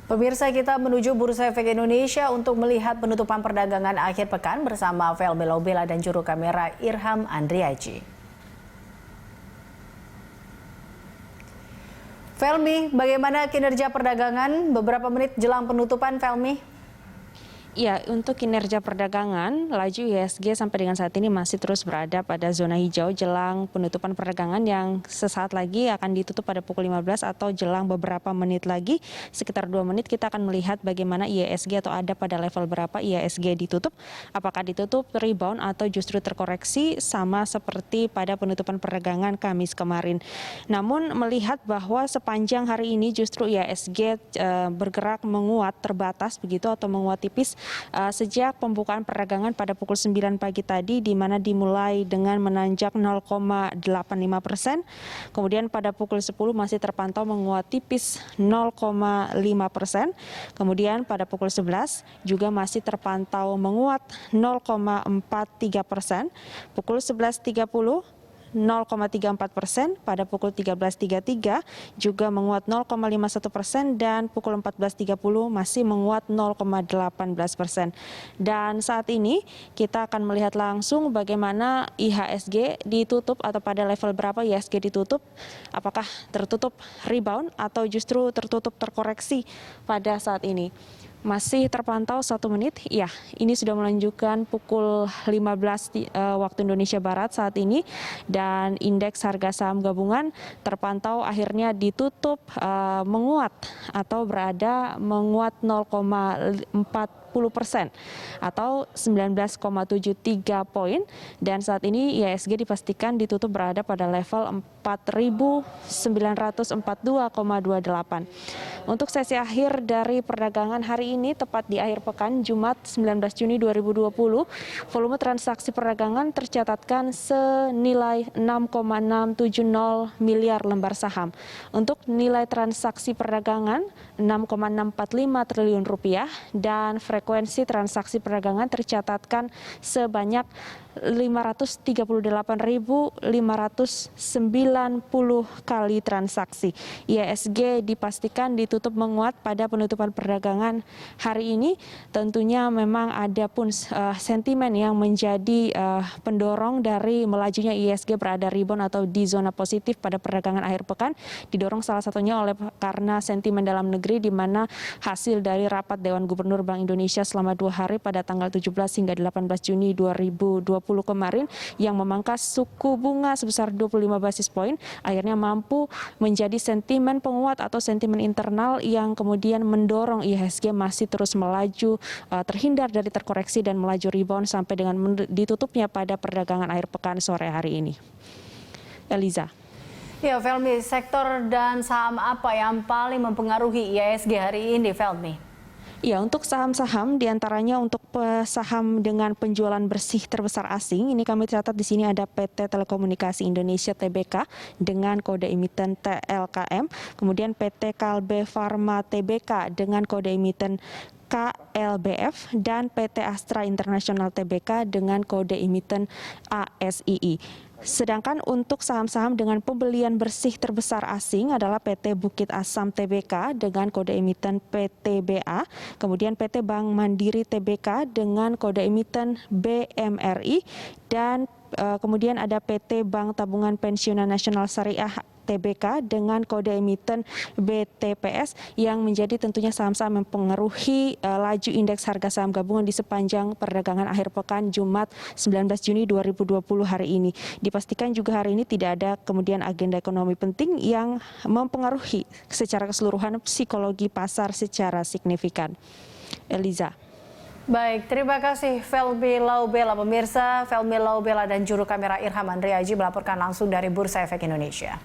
Pemirsa, kita menuju Bursa Efek Indonesia untuk melihat penutupan perdagangan akhir pekan bersama Felmi Laubela dan juru kamera Irham Andriaji. Felmi, bagaimana kinerja perdagangan beberapa menit jelang penutupan, Felmi? Ya, untuk kinerja perdagangan, laju IHSG sampai dengan saat ini masih terus berada pada zona hijau jelang penutupan perdagangan yang sesaat lagi akan ditutup pada pukul 15 atau jelang beberapa menit lagi, sekitar 2 menit kita akan melihat bagaimana IHSG atau ada pada level berapa IHSG ditutup, apakah ditutup rebound atau justru terkoreksi sama seperti pada penutupan perdagangan Kamis kemarin. Namun melihat bahwa sepanjang hari ini justru IHSG bergerak menguat terbatas begitu atau menguat tipis sejak pembukaan perdagangan pada pukul 9 pagi tadi, di mana dimulai dengan menanjak 0,85%, kemudian pada pukul 10 masih terpantau menguat tipis 0,5%, kemudian pada pukul 11 juga masih terpantau menguat 0,43%, pukul 11.30 0,34%, pada pukul 13.33 juga menguat 0,51% dan pukul 14.30 masih menguat 0,18%. Dan saat ini kita akan melihat langsung bagaimana IHSG ditutup atau pada level berapa IHSG ditutup, apakah tertutup rebound atau justru tertutup terkoreksi pada saat ini. Masih terpantau 1 menit, ya ini sudah menunjukkan pukul 15 waktu Indonesia Barat saat ini, dan indeks harga saham gabungan terpantau akhirnya ditutup menguat atau berada menguat 0,40% atau 19,73 poin, dan saat ini IHSG dipastikan ditutup berada pada level 4.942,28. Untuk sesi akhir dari perdagangan hari ini tepat di akhir pekan Jumat 19 Juni 2020, volume transaksi perdagangan tercatatkan senilai 6,670 miliar lembar saham. Untuk nilai transaksi perdagangan 6,645 triliun rupiah, dan frekuensi transaksi perdagangan tercatatkan sebanyak 538.590 kali transaksi. IHSG dipastikan ditutup menguat pada penutupan perdagangan hari ini. Tentunya memang ada pun sentimen yang menjadi pendorong dari melajunya IHSG berada rebound atau di zona positif pada perdagangan akhir pekan, didorong salah satunya oleh karena sentimen dalam negeri, di mana hasil dari rapat Dewan Gubernur Bank Indonesia selama 2 hari pada tanggal 17 hingga 18 Juni 2020 kemarin yang memangkas suku bunga sebesar 25 basis poin akhirnya mampu menjadi sentimen penguat atau sentimen internal yang kemudian mendorong IHSG masih terus melaju, terhindar dari terkoreksi dan melaju rebound sampai dengan ditutupnya pada perdagangan akhir pekan sore hari ini. Eliza. Ya, Felmi, sektor dan saham apa yang paling mempengaruhi IHSG hari ini, Felmi? Ya, untuk saham-saham diantaranya untuk saham dengan penjualan bersih terbesar asing, ini kami catat di sini ada PT Telekomunikasi Indonesia Tbk dengan kode emiten TLKM, kemudian PT Kalbe Farma Tbk dengan kode emiten KLBF, dan PT Astra International Tbk dengan kode emiten ASII. Sedangkan untuk saham-saham dengan pembelian bersih terbesar asing adalah PT Bukit Asam Tbk dengan kode emiten PTBA, kemudian PT Bank Mandiri Tbk dengan kode emiten BMRI, dan kemudian ada PT Bank Tabungan Pensiunan Nasional Syariah Tbk dengan kode emiten BTPS, yang menjadi tentunya saham-saham yang mempengaruhi laju indeks harga saham gabungan di sepanjang perdagangan akhir pekan Jumat 19 Juni 2020 hari ini. Dipastikan juga hari ini tidak ada kemudian agenda ekonomi penting yang mempengaruhi secara keseluruhan psikologi pasar secara signifikan. Eliza. Baik, terima kasih Felmi Laubela. Pemirsa, Felmi Laubela dan juru kamera Irham Andriaji melaporkan langsung dari Bursa Efek Indonesia.